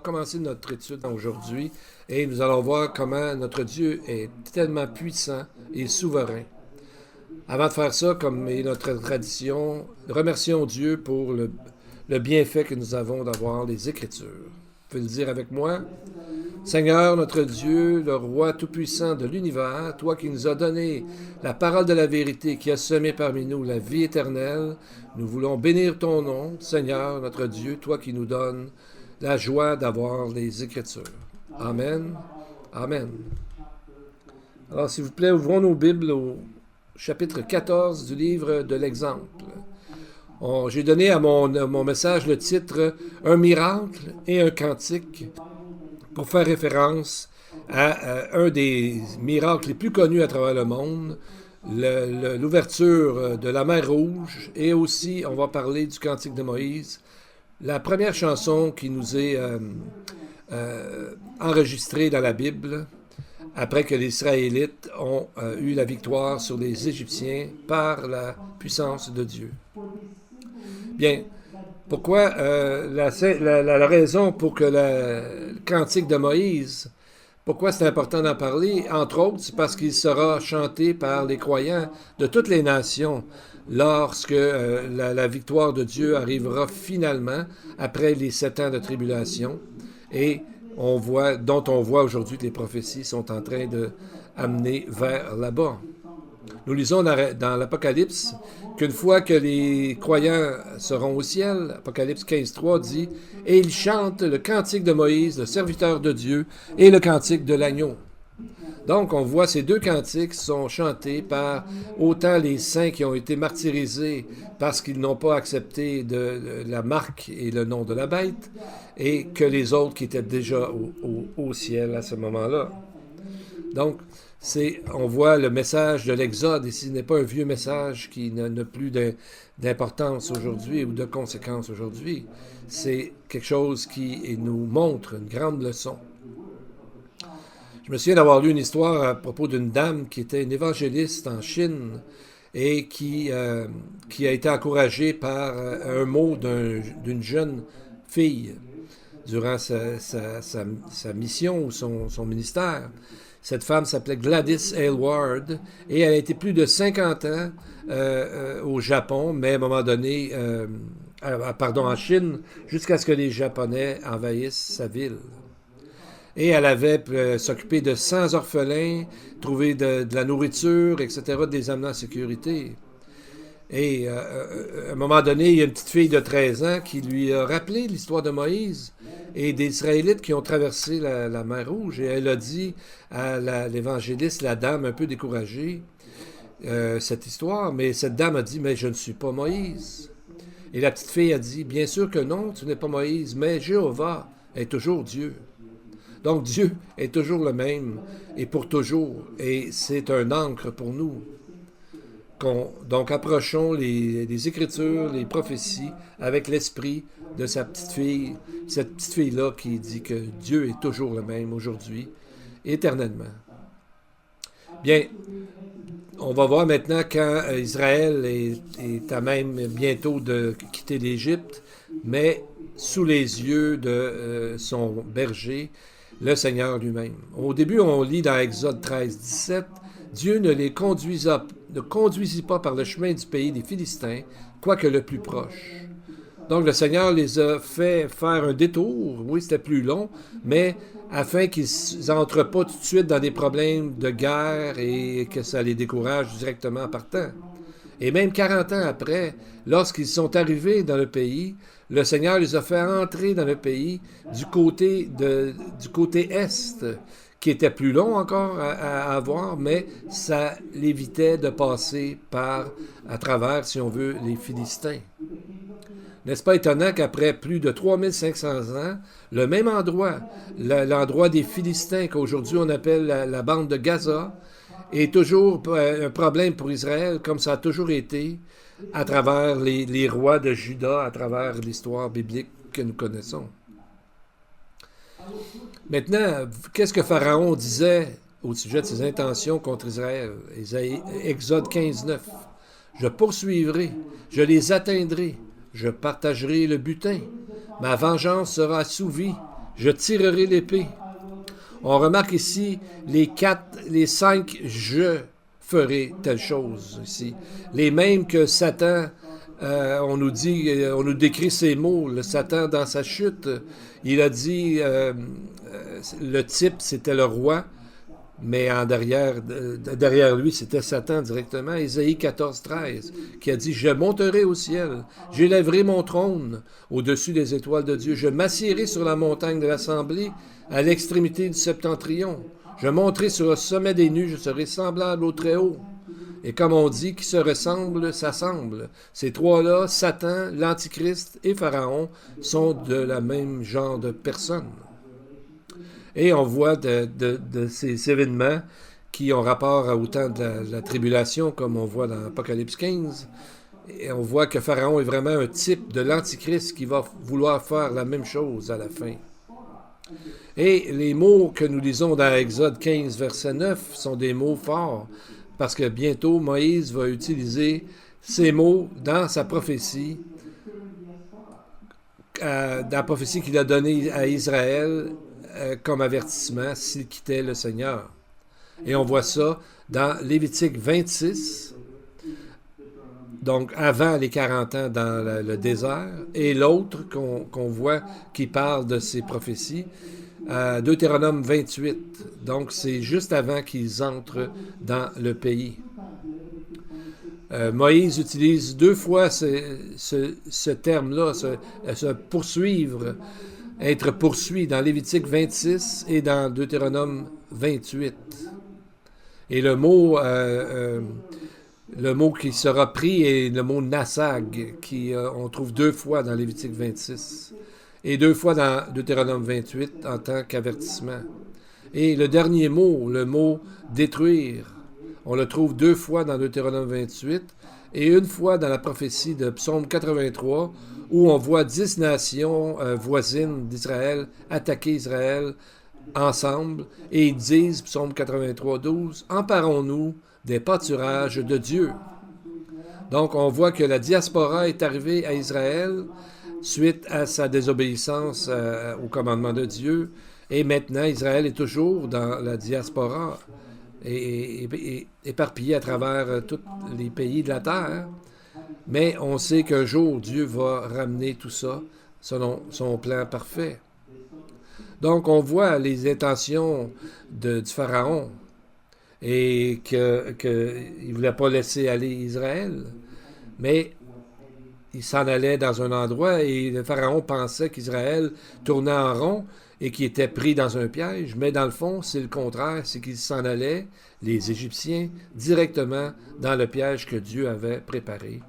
commencer notre étude aujourd'hui et nous allons voir comment notre Dieu est tellement puissant et souverain. Avant de faire ça, comme est notre tradition, remercions Dieu pour le bienfait que nous avons d'avoir les Écritures. Vous pouvez le dire avec moi. Seigneur, notre Dieu, le roi tout-puissant de l'univers, toi qui nous as donné la parole de la vérité, qui a semé parmi nous la vie éternelle, nous voulons bénir ton nom, Seigneur, notre Dieu, toi qui nous donnes la joie d'avoir les Écritures. Amen. Amen. Alors, s'il vous plaît, ouvrons nos Bibles au chapitre 14 du livre de l'Exemple. J'ai donné à mon message le titre « Un miracle et un cantique » pour faire référence à un des miracles les plus connus à travers le monde, l'ouverture de la mer Rouge, et aussi, on va parler du Cantique de Moïse, la première chanson qui nous est enregistrée dans la Bible, après que les Israélites ont eu la victoire sur les Égyptiens par la puissance de Dieu. Bien, pourquoi la raison pour que le cantique de Moïse, pourquoi c'est important d'en parler? Entre autres, c'est parce qu'il sera chanté par les croyants de toutes les nations lorsque la victoire de Dieu arrivera finalement après les 7 ans de tribulation et dont on voit aujourd'hui que les prophéties sont en train d'amener vers là-bas. Nous lisons dans l'Apocalypse qu'une fois que les croyants seront au ciel, Apocalypse 15.3 dit « Et ils chantent le cantique de Moïse, le serviteur de Dieu, et le cantique de l'agneau. » Donc, on voit ces deux cantiques sont chantés par autant les saints qui ont été martyrisés parce qu'ils n'ont pas accepté la marque et le nom de la bête, et que les autres qui étaient déjà au ciel à ce moment-là. Donc, on voit le message de l'Exode, et ce n'est pas un vieux message qui n'a plus d'importance aujourd'hui ou de conséquences aujourd'hui. C'est quelque chose qui nous montre une grande leçon. Je me souviens d'avoir lu une histoire à propos d'une dame qui était une évangéliste en Chine et qui a été encouragée par un mot d'une jeune fille durant sa mission ou son ministère. Cette femme s'appelait Gladys Aylward et elle a été plus de 50 ans au Japon, mais à un moment donné, en Chine, jusqu'à ce que les Japonais envahissent sa ville. Et elle avait s'occupé de 100 orphelins, trouver de la nourriture, etc., des amener en sécurité. Et à un moment donné, il y a une petite fille de 13 ans qui lui a rappelé l'histoire de Moïse et des Israélites qui ont traversé la mer Rouge. Et elle a dit à l'évangéliste, la dame un peu découragée, cette histoire. Mais cette dame a dit, mais je ne suis pas Moïse. Et la petite fille a dit, bien sûr que non, tu n'es pas Moïse, mais Jéhovah est toujours Dieu. Donc Dieu est toujours le même et pour toujours. Et c'est un ancre pour nous. Donc approchons les Écritures, les prophéties avec l'esprit de cette petite fille-là qui dit que Dieu est toujours le même aujourd'hui, éternellement. Bien, on va voir maintenant quand Israël est à même bientôt de quitter l'Égypte, mais sous les yeux de son berger, le Seigneur lui-même. Au début, on lit dans Exode 13.17, Dieu ne les conduisit pas par le chemin du pays des Philistins, quoique le plus proche. Donc le Seigneur les a fait faire un détour, oui c'était plus long, mais afin qu'ils n'entrent pas tout de suite dans des problèmes de guerre et que ça les décourage directement en partant. Et même 40 ans après, lorsqu'ils sont arrivés dans le pays, le Seigneur les a fait entrer dans le pays du côté est, qui était plus long encore à avoir, mais ça l'évitait de passer à travers, si on veut, les Philistins. N'est-ce pas étonnant qu'après plus de 3500 ans, le même endroit, l'endroit des Philistins qu'aujourd'hui on appelle la bande de Gaza, est toujours un problème pour Israël, comme ça a toujours été à travers les rois de Juda, à travers l'histoire biblique que nous connaissons. Maintenant, qu'est-ce que Pharaon disait au sujet de ses intentions contre Israël? Exode 15.9. Je poursuivrai, je les atteindrai, je partagerai le butin. Ma vengeance sera assouvie, je tirerai l'épée. On remarque ici les 5 « je ferai telle chose » ici. Les mêmes que Satan, on nous décrit ces mots. Le Satan, dans sa chute, il a dit, le type, c'était le roi, mais derrière lui, c'était Satan directement. Ésaïe 14, 13, qui a dit « Je monterai au ciel, j'élèverai mon trône au-dessus des étoiles de Dieu, je m'assiérai sur la montagne de l'assemblée, à l'extrémité du septentrion. Je monterai sur le sommet des nues, je serai semblable au Très-Haut. » Et comme on dit, qui se ressemble, s'assemble. Ces trois-là, Satan, l'Antichrist et Pharaon, sont de la même genre de personnes. Et on voit de ces événements qui ont rapport au temps de la tribulation, comme on voit dans Apocalypse 15. Et on voit que Pharaon est vraiment un type de l'Antichrist qui va vouloir faire la même chose à la fin. Et les mots que nous lisons dans Exode 15, verset 9, sont des mots forts, parce que bientôt, Moïse va utiliser ces mots dans sa prophétie, dans la prophétie qu'il a donnée à Israël comme avertissement s'il quittait le Seigneur. Et on voit ça dans Lévitique 26, donc avant les 40 ans dans le désert, et l'autre qu'on voit qui parle de ces prophéties, Deutéronome 28. Donc, c'est juste avant qu'ils entrent dans le pays. Moïse utilise 2 fois ce terme-là, se poursuivre, être poursuivi dans Lévitique 26 et dans Deutéronome 28. Et le mot qui sera pris est le mot Nassag, on trouve 2 fois dans Lévitique 26. Et 2 fois dans Deutéronome 28 en tant qu'avertissement. Et le dernier mot, le mot « détruire », on le trouve 2 fois dans Deutéronome 28 et 1 fois dans la prophétie de Psaume 83 où on voit 10 nations voisines d'Israël attaquer Israël ensemble et ils disent, Psaume 83, 12, « Emparons-nous des pâturages de Dieu ». Donc on voit que la diaspora est arrivée à Israël suite à sa désobéissance au commandement de Dieu. Et maintenant, Israël est toujours dans la diaspora et éparpillé à travers tous les pays de la terre. Mais on sait qu'un jour, Dieu va ramener tout ça selon son plan parfait. Donc, on voit les intentions du Pharaon et qu'il ne voulait pas laisser aller Israël. Mais il s'en allait dans un endroit et le Pharaon pensait qu'Israël tournait en rond et qu'il était pris dans un piège, mais dans le fond, c'est le contraire, c'est qu'ils s'en allaient, les Égyptiens, directement dans le piège que Dieu avait préparé.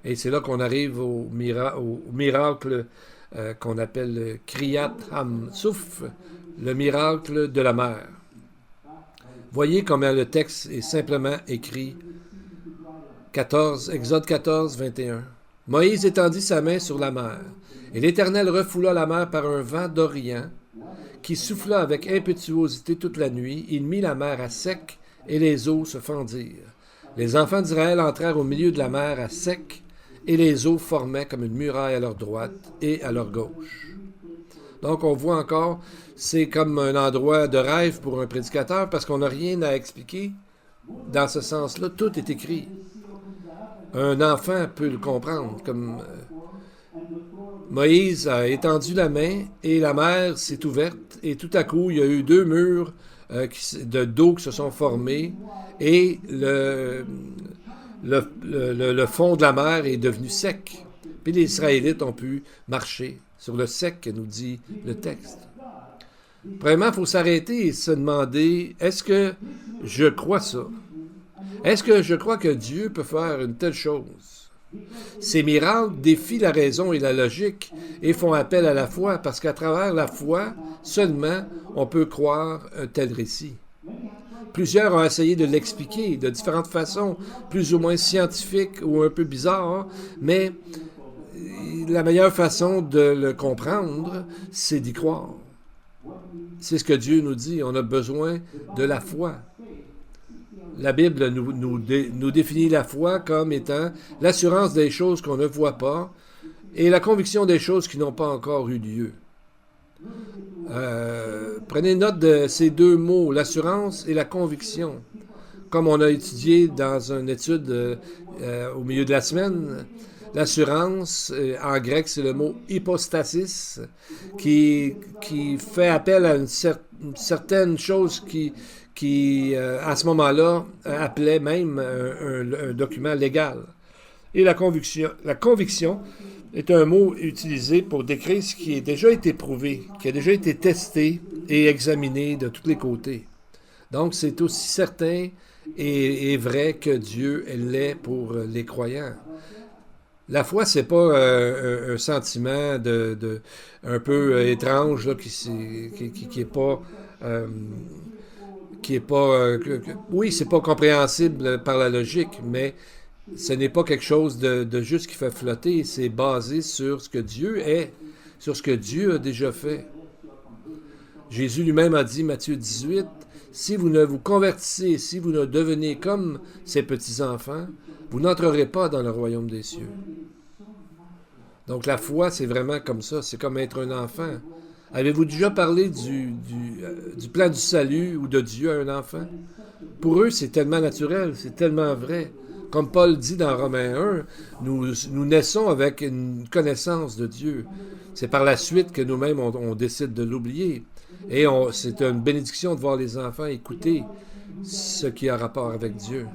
Et c'est là qu'on arrive au miracle qu'on appelle le Kriyat Ham-Souf, le miracle de la mer. Voyez comment le texte est simplement écrit. Exode 14, 21. Moïse étendit sa main sur la mer, et l'Éternel refoula la mer par un vent d'Orient, qui souffla avec impétuosité toute la nuit. Il mit la mer à sec, et les eaux se fendirent. Les enfants d'Israël entrèrent au milieu de la mer à sec, et les eaux formaient comme une muraille à leur droite et à leur gauche. Donc on voit encore, c'est comme un endroit de rêve pour un prédicateur, parce qu'on n'a rien à expliquer. Dans ce sens-là, tout est écrit. Un enfant peut le comprendre, comme Moïse a étendu la main et la mer s'est ouverte et tout à coup, il y a eu 2 murs d'eau qui se sont formés et le fond de la mer est devenu sec. Puis les Israélites ont pu marcher sur le sec, nous dit le texte. Vraiment, il faut s'arrêter et se demander, est-ce que je crois ça? Est-ce que je crois que Dieu peut faire une telle chose? Ces miracles défient la raison et la logique et font appel à la foi, parce qu'à travers la foi, seulement, on peut croire un tel récit. Plusieurs ont essayé de l'expliquer de différentes façons, plus ou moins scientifiques ou un peu bizarres, mais la meilleure façon de le comprendre, c'est d'y croire. C'est ce que Dieu nous dit, on a besoin de la foi. La Bible nous définit la foi comme étant l'assurance des choses qu'on ne voit pas et la conviction des choses qui n'ont pas encore eu lieu. Prenez note de ces deux mots, l'assurance et la conviction. Comme on a étudié dans une étude au milieu de la semaine, l'assurance, en grec, c'est le mot hypostasis, qui fait appel à une certaine chose qui à ce moment-là, appelait même un document légal. Et la conviction est un mot utilisé pour décrire ce qui a déjà été prouvé, qui a déjà été testé et examiné de tous les côtés. Donc, c'est aussi certain et vrai que Dieu l'est pour les croyants. La foi, c'est pas un sentiment un peu étrange là, qui est pas oui, c'est pas compréhensible par la logique, mais ce n'est pas quelque chose de juste qui fait flotter. C'est basé sur ce que Dieu est, sur ce que Dieu a déjà fait. Jésus lui-même a dit, Matthieu 18, « Si vous ne vous convertissez, si vous ne devenez comme ces petits-enfants, vous n'entrerez pas dans le royaume des cieux. » Donc la foi, c'est vraiment comme ça. C'est comme être un enfant. Avez-vous déjà parlé du plan du salut ou de Dieu à un enfant? Pour eux, c'est tellement naturel, c'est tellement vrai. Comme Paul dit dans Romains 1, nous naissons avec une connaissance de Dieu. C'est par la suite que nous-mêmes, on décide de l'oublier. Et c'est une bénédiction de voir les enfants écouter ce qui a rapport avec Dieu.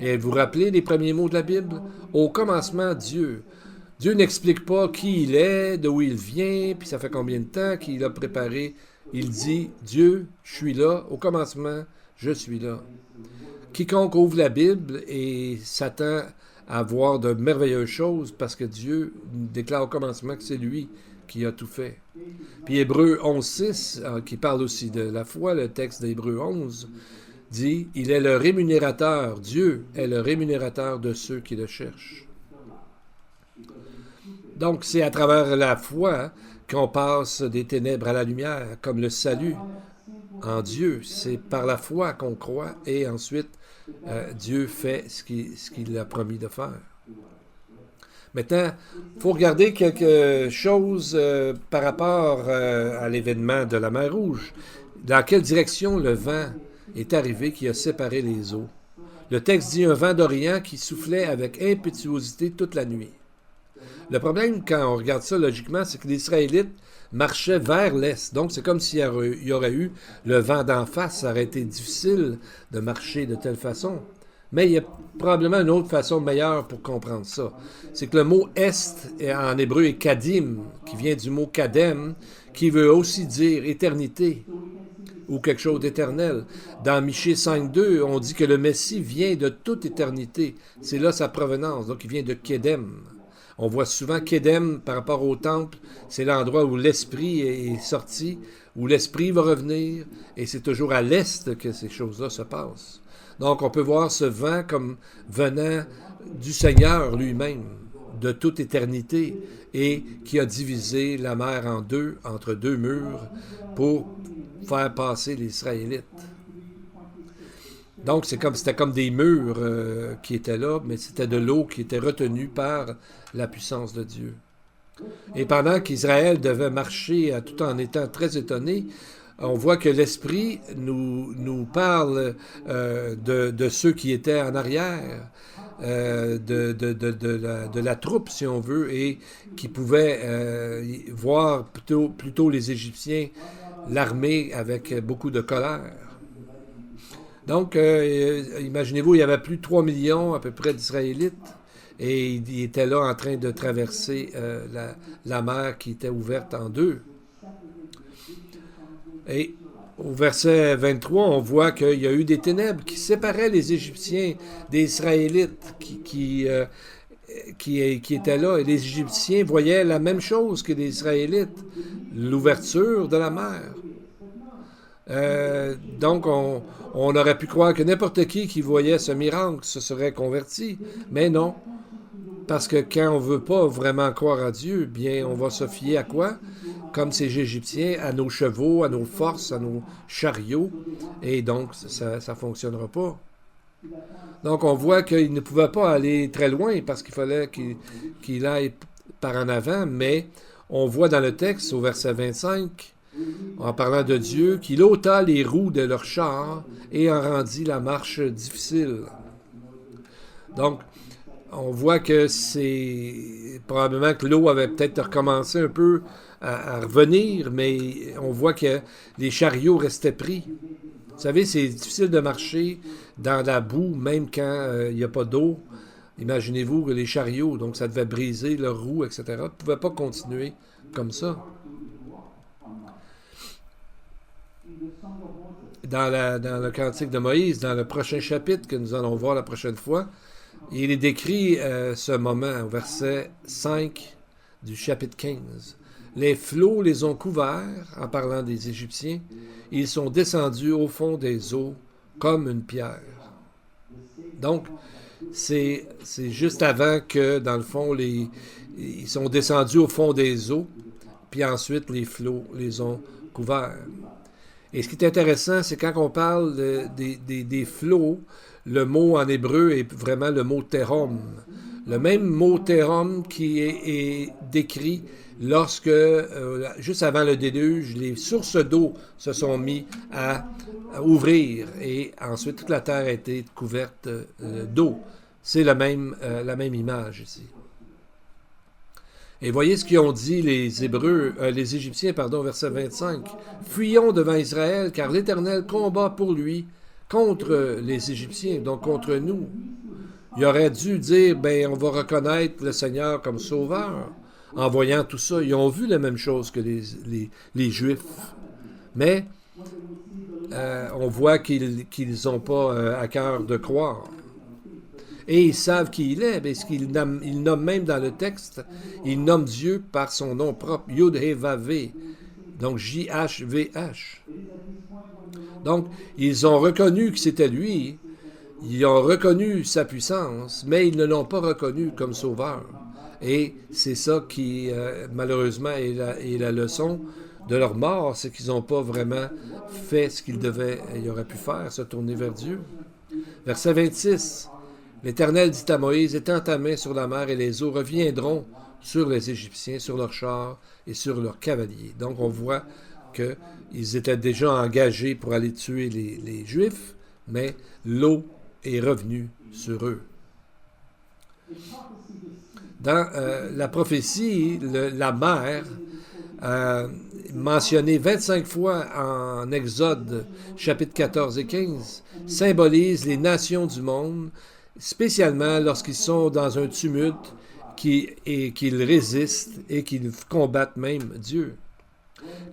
Et vous rappelez les premiers mots de la Bible? Au commencement, Dieu. Dieu n'explique pas qui il est, d'où il vient, puis ça fait combien de temps qu'il a préparé. Il dit, Dieu, je suis là, au commencement, je suis là. Quiconque ouvre la Bible et s'attend à voir de merveilleuses choses parce que Dieu déclare au commencement que c'est lui qui a tout fait. Puis Hébreux 11.6, qui parle aussi de la foi, le texte d'Hébreux 11, dit, il est le rémunérateur, Dieu est le rémunérateur de ceux qui le cherchent. Donc, c'est à travers la foi qu'on passe des ténèbres à la lumière, comme le salut en Dieu. C'est par la foi qu'on croit et ensuite, Dieu fait ce qu'il a promis de faire. Maintenant, il faut regarder quelque chose par rapport à l'événement de la mer Rouge. Dans quelle direction le vent est arrivé qui a séparé les eaux? Le texte dit un vent d'Orient qui soufflait avec impétuosité toute la nuit. Le problème, quand on regarde ça logiquement, c'est que les Israélites marchaient vers l'est. Donc, c'est comme s'il y aurait eu le vent d'en face. Ça aurait été difficile de marcher de telle façon. Mais il y a probablement une autre façon meilleure pour comprendre ça. C'est que le mot « est » en hébreu est « kadim », qui vient du mot « kadem », qui veut aussi dire « éternité » ou quelque chose d'éternel. Dans Michée 5.2, on dit que le Messie vient de toute éternité. C'est là sa provenance. Donc, il vient de Kedem. On voit souvent Kedem par rapport au temple, c'est l'endroit où l'Esprit est sorti, où l'Esprit va revenir, et c'est toujours à l'est que ces choses-là se passent. Donc on peut voir ce vent comme venant du Seigneur lui-même, de toute éternité, et qui a divisé la mer en deux, entre deux murs, pour faire passer les Israélites. Donc c'était comme des murs qui étaient là, mais c'était de l'eau qui était retenue par la puissance de Dieu. Et pendant qu'Israël devait marcher tout en étant très étonné, on voit que l'Esprit nous parle de ceux qui étaient en arrière, de la troupe, si on veut, et qui pouvaient voir plutôt les Égyptiens, l'armée avec beaucoup de colère. Donc, imaginez-vous, il y avait plus de 3 millions à peu près d'Israélites et ils étaient là en train de traverser la mer qui était ouverte en deux. Et au verset 23, on voit qu'il y a eu des ténèbres qui séparaient les Égyptiens des Israélites qui étaient là. Et les Égyptiens voyaient la même chose que les Israélites, l'ouverture de la mer. Donc, on aurait pu croire que n'importe qui voyait ce miracle se serait converti, mais non. Parce que quand on ne veut pas vraiment croire à Dieu, bien, on va se fier à quoi? Comme ces Égyptiens, à nos chevaux, à nos forces, à nos chariots, et donc, ça ne fonctionnera pas. Donc, on voit qu'il ne pouvait pas aller très loin parce qu'il fallait qu'il aille par en avant, mais on voit dans le texte, au verset 25, en parlant de Dieu, qu'il ôta les roues de leurs chars et en rendit la marche difficile. Donc, on voit que c'est probablement que l'eau avait peut-être recommencé un peu à revenir, mais on voit que les chariots restaient pris. Vous savez, c'est difficile de marcher dans la boue, même quand il n'y a pas d'eau. Imaginez-vous que les chariots, donc ça devait briser leurs roues, etc., ne pouvaient pas continuer comme ça. Dans le Cantique de Moïse, dans le prochain chapitre que nous allons voir la prochaine fois, il est décrit ce moment au verset 5 du chapitre 15. Les flots les ont couverts, en parlant des Égyptiens. Ils sont descendus au fond des eaux comme une pierre. Donc, c'est juste avant que, dans le fond, ils sont descendus au fond des eaux, puis ensuite les flots les ont couverts. Et ce qui est intéressant, c'est quand on parle des flots, le mot en hébreu est vraiment le mot terom. Le même mot terom qui est décrit lorsque, juste avant le déluge, les sources d'eau se sont mis à ouvrir et ensuite toute la terre a été couverte d'eau. C'est la même image ici. Et voyez ce qu'ils ont dit les Égyptiens, verset 25. « Fuyons devant Israël, car l'Éternel combat pour lui contre les Égyptiens, donc contre nous. » Il aurait dû dire, on va reconnaître le Seigneur comme sauveur. En voyant tout ça, ils ont vu la même chose que les Juifs. Mais on voit qu'ils n'ont pas à cœur de croire. Et ils savent qui il est, parce qu'il nomme même dans le texte, il nomme Dieu par son nom propre, Yud-He-Vav-He, donc J-H-V-H. Donc, ils ont reconnu que c'était lui, ils ont reconnu sa puissance, mais ils ne l'ont pas reconnu comme sauveur. Et c'est ça qui, malheureusement, est la leçon de leur mort, c'est qu'ils n'ont pas vraiment fait ce qu'ils auraient pu faire, se tourner vers Dieu. Verset 26. L'Éternel dit à Moïse, « Étends ta main sur la mer et les eaux reviendront sur les Égyptiens, sur leurs chars et sur leurs cavaliers. » Donc on voit qu'ils étaient déjà engagés pour aller tuer les Juifs, mais l'eau est revenue sur eux. Dans la prophétie, la mer, mentionnée 25 fois en Exode, chapitre 14 et 15, symbolise les nations du monde, spécialement lorsqu'ils sont dans un tumulte et qu'ils résistent et qu'ils combattent même Dieu.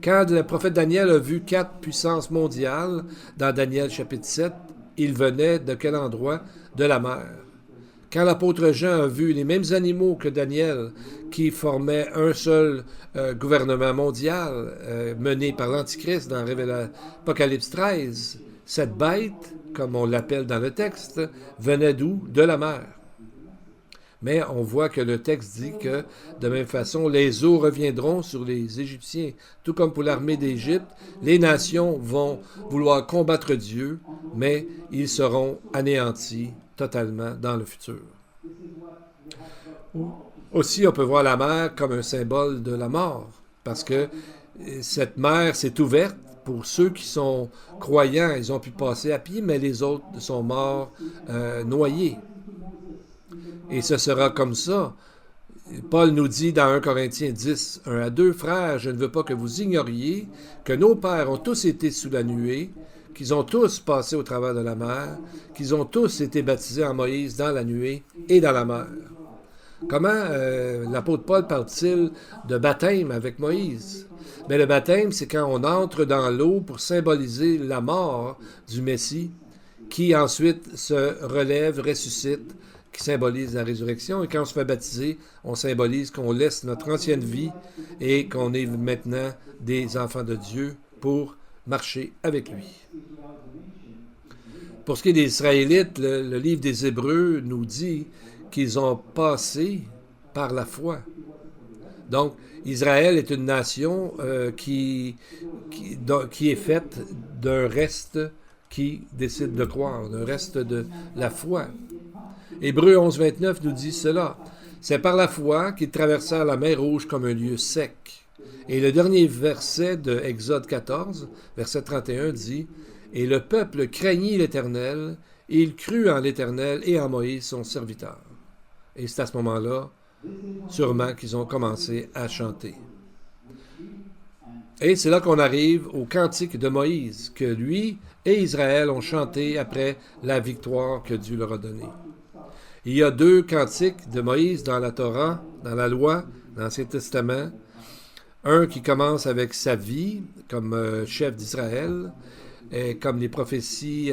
Quand le prophète Daniel a vu 4 puissances mondiales dans Daniel chapitre 7, il venait de quel endroit? De la mer. Quand l'apôtre Jean a vu les mêmes animaux que Daniel qui formaient un seul gouvernement mondial mené par l'Antichrist dans Apocalypse 13, cette bête, comme on l'appelle dans le texte, venait d'où? De la mer. Mais on voit que le texte dit que, de même façon, les eaux reviendront sur les Égyptiens. Tout comme pour l'armée d'Égypte, les nations vont vouloir combattre Dieu, mais ils seront anéantis totalement dans le futur. Aussi, on peut voir la mer comme un symbole de la mort, parce que cette mer s'est ouverte. Pour ceux qui sont croyants, ils ont pu passer à pied, mais les autres sont morts noyés. Et ce sera comme ça. Paul nous dit dans 1 Corinthiens 10, 1 à 2, « Frères, je ne veux pas que vous ignoriez que nos pères ont tous été sous la nuée, qu'ils ont tous passé au travers de la mer, qu'ils ont tous été baptisés en Moïse dans la nuée et dans la mer. » Comment l'apôtre Paul parle-t-il de baptême avec Moïse? Mais le baptême, c'est quand on entre dans l'eau pour symboliser la mort du Messie, qui ensuite se relève, ressuscite, qui symbolise la résurrection. Et quand on se fait baptiser, on symbolise qu'on laisse notre ancienne vie et qu'on est maintenant des enfants de Dieu pour marcher avec lui. Pour ce qui est des Israélites, le livre des Hébreux nous dit qu'ils ont passé par la foi. Donc, Israël est une nation qui est faite d'un reste qui décide de croire, d'un reste de la foi. Hébreux 11, 29 nous dit cela. C'est par la foi qu'ils traversèrent la mer Rouge comme un lieu sec. Et le dernier verset de Exode 14, verset 31 dit « Et le peuple craignit l'Éternel, et il crut en l'Éternel et en Moïse son serviteur. » Et c'est à ce moment-là, sûrement, qu'ils ont commencé à chanter. Et c'est là qu'on arrive au cantique de Moïse, que lui et Israël ont chanté après la victoire que Dieu leur a donnée. Il y a 2 cantiques de Moïse dans la Torah, dans la loi, dans l'Ancien Testament. Un qui commence avec sa vie comme chef d'Israël, et comme les prophéties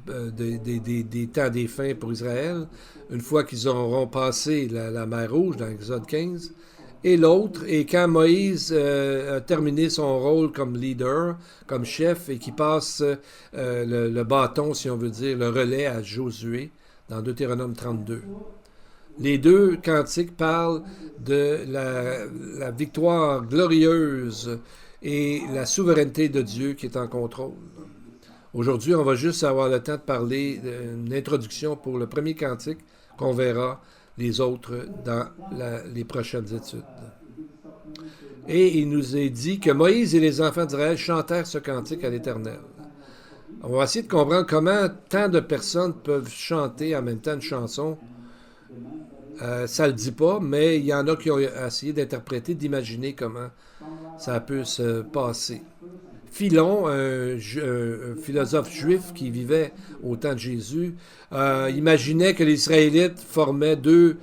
des temps des fins pour Israël, une fois qu'ils auront passé la mer Rouge dans Exode 15. Et l'autre est quand Moïse a terminé son rôle comme leader, comme chef, et qui passe le bâton, si on veut dire, le relais à Josué, dans Deutéronome 32. Les 2 cantiques parlent de la victoire glorieuse et la souveraineté de Dieu qui est en contrôle. Aujourd'hui, on va juste avoir le temps de parler d'une introduction pour le premier cantique, qu'on verra les autres dans les prochaines études. Et il nous est dit que Moïse et les enfants d'Israël chantèrent ce cantique à l'Éternel. On va essayer de comprendre comment tant de personnes peuvent chanter en même temps une chanson. Ça ne le dit pas, mais il y en a qui ont essayé d'interpréter, d'imaginer comment ça peut se passer. Philon, un philosophe juif qui vivait au temps de Jésus, imaginait que les Israélites formaient 2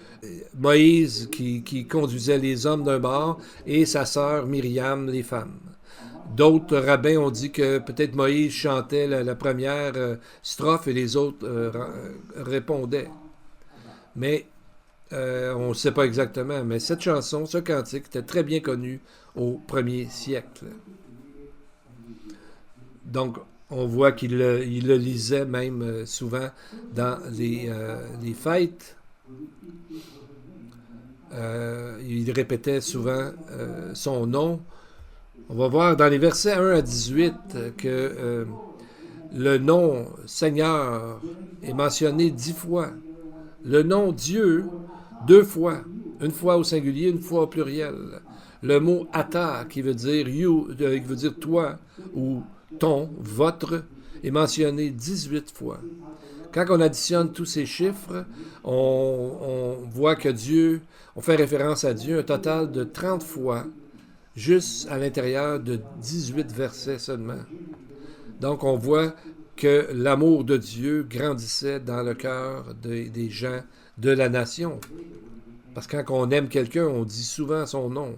Moïse qui conduisait les hommes d'un bord et sa sœur Myriam les femmes. D'autres rabbins ont dit que peut-être Moïse chantait la première strophe et les autres répondaient. Mais on ne sait pas exactement. Mais cette chanson, ce cantique, était très bien connu au 1er siècle. Donc, on voit qu'il le lisait même souvent dans les fêtes. Il répétait souvent son nom. On va voir dans les versets 1 à 18 que le nom Seigneur est mentionné 10 fois. Le nom Dieu, 2 fois. Une fois au singulier, une fois au pluriel. Le mot Ata, qui veut dire you, qui veut dire toi, ou ton, votre, est mentionné 18 fois. Quand on additionne tous ces chiffres, on voit que Dieu, on fait référence à Dieu un total de 30 fois, juste à l'intérieur de 18 versets seulement. Donc on voit que l'amour de Dieu grandissait dans le cœur des gens de la nation. Parce que quand on aime quelqu'un, on dit souvent son nom.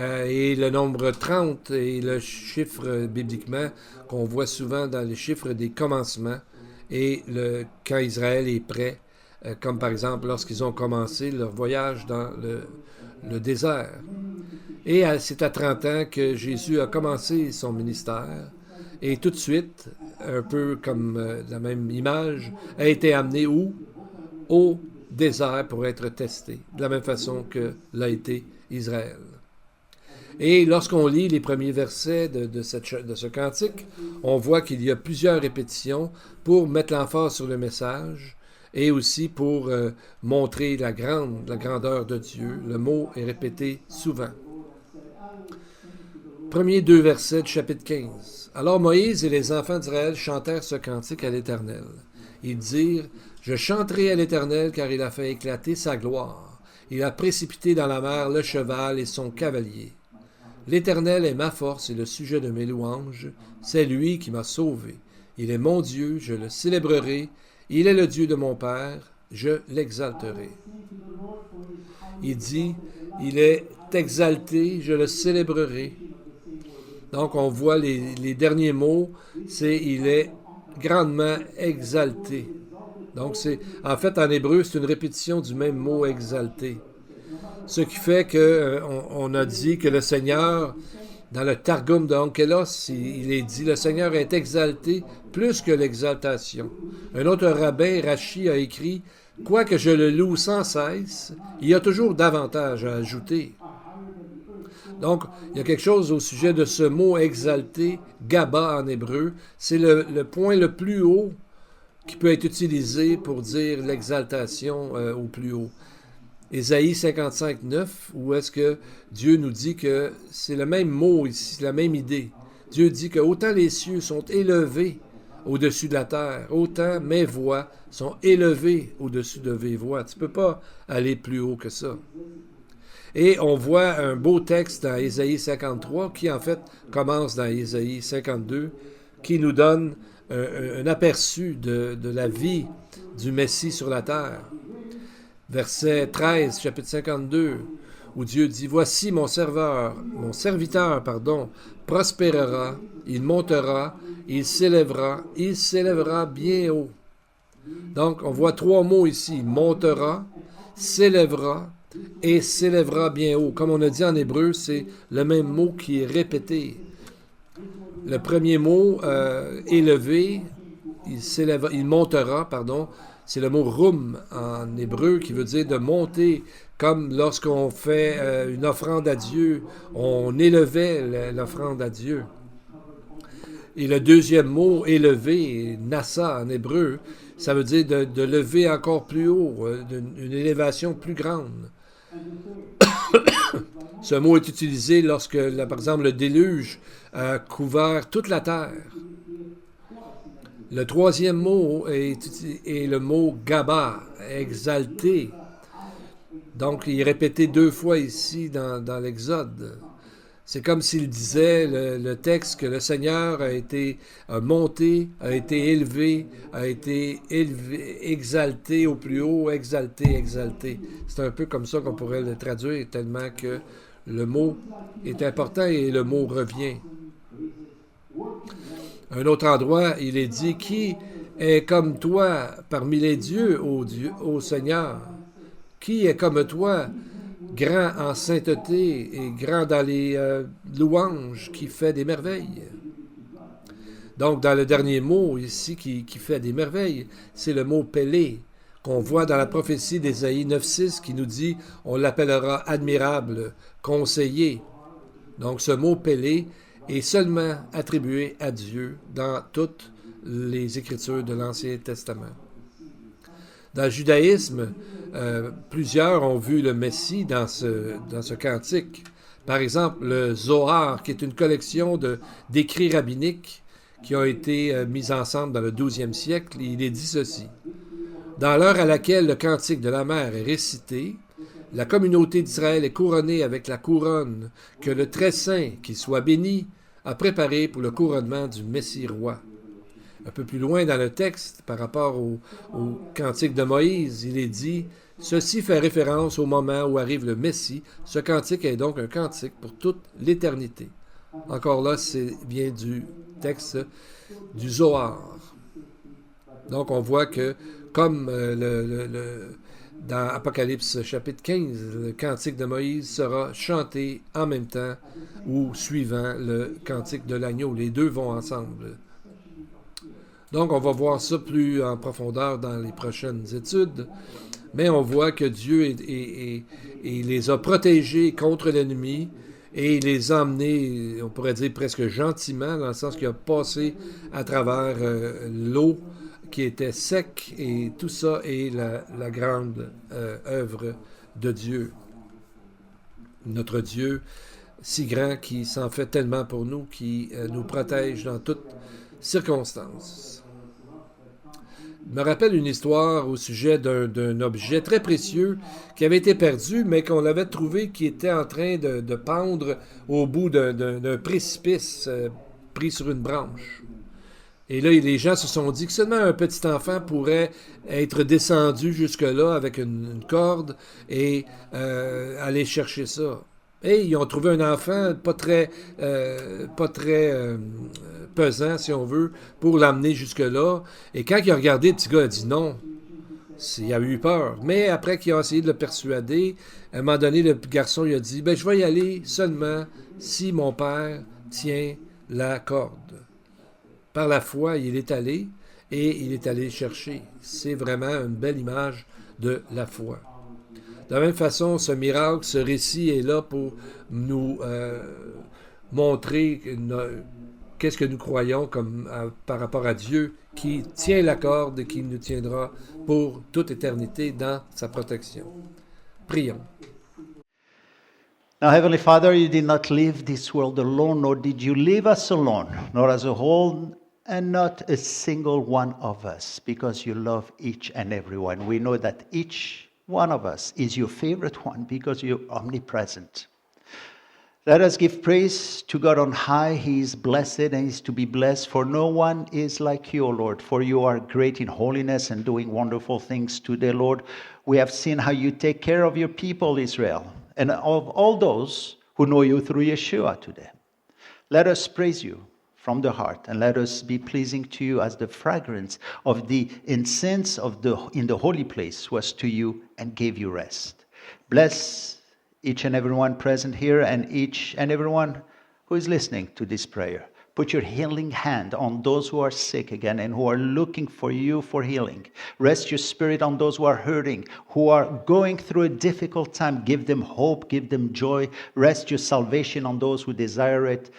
Et le nombre 30 est le chiffre bibliquement qu'on voit souvent dans les chiffres des commencements et quand Israël est prêt, comme par exemple lorsqu'ils ont commencé leur voyage dans le désert. Et c'est à 30 ans que Jésus a commencé son ministère et tout de suite, un peu comme la même image, a été amené où? Au désert pour être testé, de la même façon que l'a été Israël. Et lorsqu'on lit les premiers versets de ce cantique, on voit qu'il y a plusieurs répétitions pour mettre l'emphase sur le message et aussi pour montrer la grandeur de Dieu. Le mot est répété souvent. Premiers 2 versets du chapitre 15. Alors Moïse et les enfants d'Israël chantèrent ce cantique à l'Éternel. Ils dirent « Je chanterai à l'Éternel car il a fait éclater sa gloire. Il a précipité dans la mer le cheval et son cavalier. L'Éternel est ma force et le sujet de mes louanges. C'est lui qui m'a sauvé. Il est mon Dieu, je le célébrerai. Il est le Dieu de mon Père, je l'exalterai. » Il dit « Il est exalté, je le célébrerai. » Donc on voit les derniers mots, c'est « Il est grandement exalté ». Donc en fait en hébreu, c'est une répétition du même mot « exalté ». Ce qui fait qu'on a dit que le Seigneur, dans le Targum de Onkelos, il est dit « Le Seigneur est exalté plus que l'exaltation ». Un autre rabbin, Rashi, a écrit « Quoique je le loue sans cesse, il y a toujours davantage à ajouter ». Donc, il y a quelque chose au sujet de ce mot « exalté », « gaba » en hébreu. C'est le point le plus haut qui peut être utilisé pour dire l'exaltation au plus haut. Ésaïe 55, 9, où est-ce que Dieu nous dit que c'est le même mot ici, la même idée. Dieu dit que autant les cieux sont élevés au-dessus de la terre, autant mes voix sont élevées au-dessus de mes voix. Tu ne peux pas aller plus haut que ça. Et on voit un beau texte dans Ésaïe 53 qui en fait commence dans Ésaïe 52, qui nous donne un aperçu de la vie du Messie sur la terre. Verset 13, chapitre 52, où Dieu dit « Voici mon serviteur, prospérera, il montera, il s'élèvera bien haut. » Donc, on voit trois mots ici, montera, s'élèvera et s'élèvera bien haut. Comme on a dit en hébreu, c'est le même mot qui est répété. Le premier mot, élevé, il montera, c'est le mot rum en hébreu qui veut dire de monter, comme lorsqu'on fait une offrande à Dieu, on élevait l'offrande à Dieu. Et le deuxième mot, élevé, nassa en hébreu, ça veut dire de lever encore plus haut, une élévation plus grande. Ce mot est utilisé lorsque, par exemple, le déluge a couvert toute la terre. Le troisième mot est le mot gaba, exalté. Donc, il est répété deux fois ici dans l'Exode. C'est comme s'il disait, le texte, que le Seigneur a été monté, a été élevé, exalté au plus haut, exalté. C'est un peu comme ça qu'on pourrait le traduire, tellement que le mot est important et le mot revient. Un autre endroit, il est dit « Qui est comme toi parmi les dieux, ô Seigneur? Qui est comme toi, grand en sainteté et grand dans les louanges, qui fait des merveilles? » Donc, dans le dernier mot ici qui fait des merveilles, c'est le mot « Pélé » qu'on voit dans la prophétie d'Ésaïe 9.6 qui nous dit « On l'appellera admirable, conseiller ». Donc, ce mot « Pélé » est seulement attribué à Dieu dans toutes les Écritures de l'Ancien Testament. Dans le judaïsme, plusieurs ont vu le Messie dans ce cantique. Par exemple, le Zohar, qui est une collection d'écrits rabbiniques qui ont été mis ensemble dans le 12e siècle, il est dit ceci. Dans l'heure à laquelle le cantique de la mer est récité, la communauté d'Israël est couronnée avec la couronne que le Très-Saint, qui soit béni, a préparée pour le couronnement du Messie roi. Un peu plus loin dans le texte, par rapport au cantique de Moïse, il est dit « Ceci fait référence au moment où arrive le Messie. Ce cantique est donc un cantique pour toute l'éternité. » Encore là, c'est bien du texte du Zohar. Donc, on voit que, comme dans Apocalypse chapitre 15, le cantique de Moïse sera chanté en même temps ou suivant le cantique de l'agneau. Les deux vont ensemble. Donc, on va voir ça plus en profondeur dans les prochaines études, mais on voit que Dieu les a protégés contre l'ennemi et les a emmenés, on pourrait dire presque gentiment, dans le sens qu'il a passé à travers l'eau qui était sec, et tout ça est la grande œuvre de Dieu. Notre Dieu si grand qui s'en fait tellement pour nous, qui nous protège dans toutes circonstances. Je me rappelle une histoire au sujet d'un objet très précieux qui avait été perdu, mais qu'on avait trouvé qui était en train de pendre au bout d'un précipice pris sur une branche. Et là, les gens se sont dit que seulement un petit enfant pourrait être descendu jusque-là avec une corde et aller chercher ça. Et ils ont trouvé un enfant pas très pesant, si on veut, pour l'amener jusque-là. Et quand il a regardé, le petit gars a dit non. Il a eu peur. Mais après qu'il a essayé de le persuader, à un moment donné, le garçon il a dit « je vais y aller seulement si mon père tient la corde. » Par la foi, il est allé et il est allé chercher. C'est vraiment une belle image de la foi. De la même façon, ce miracle, ce récit est là pour nous montrer qu'est-ce que nous croyons par rapport à Dieu qui tient la corde et qui nous tiendra pour toute éternité dans sa protection. Prions. Now, Heavenly Father, you did not leave this world alone, nor did you leave us alone, nor as a whole, and not a single one of us, because you love each and every one. We know that each one of us is your favorite one because you're omnipresent. Let us give praise to God on high. He is blessed and is to be blessed, for no one is like you, O Lord, for you are great in holiness and doing wonderful things today, Lord. We have seen how you take care of your people, Israel, and of all those who know you through Yeshua today. Let us praise you from the heart, and let us be pleasing to you as the fragrance of the incense in the holy place was to you and gave you rest. Bless each and everyone present here and each and everyone who is listening to this prayer. Put your healing hand on those who are sick again and who are looking for you for healing. Rest your spirit on those who are hurting, who are going through a difficult time. Give them hope, give them joy. Rest your salvation on those who desire it,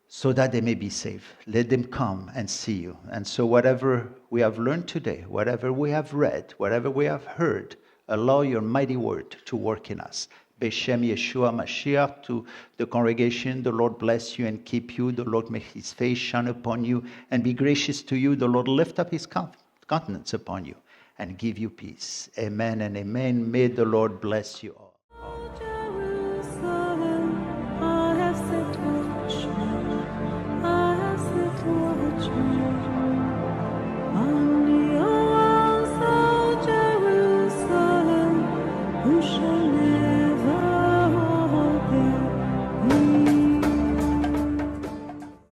so that they may be saved. Let them come and see you. And so whatever we have learned today, whatever we have read, whatever we have heard, allow your mighty word to work in us. Beshem Yeshua Mashiach, to the congregation, the Lord bless you and keep you. The Lord make his face shine upon you and be gracious to you. The Lord lift up his countenance upon you and give you peace. Amen and amen. May the Lord bless you all. Jerusalem, I have set watchmen, I have set watchmen.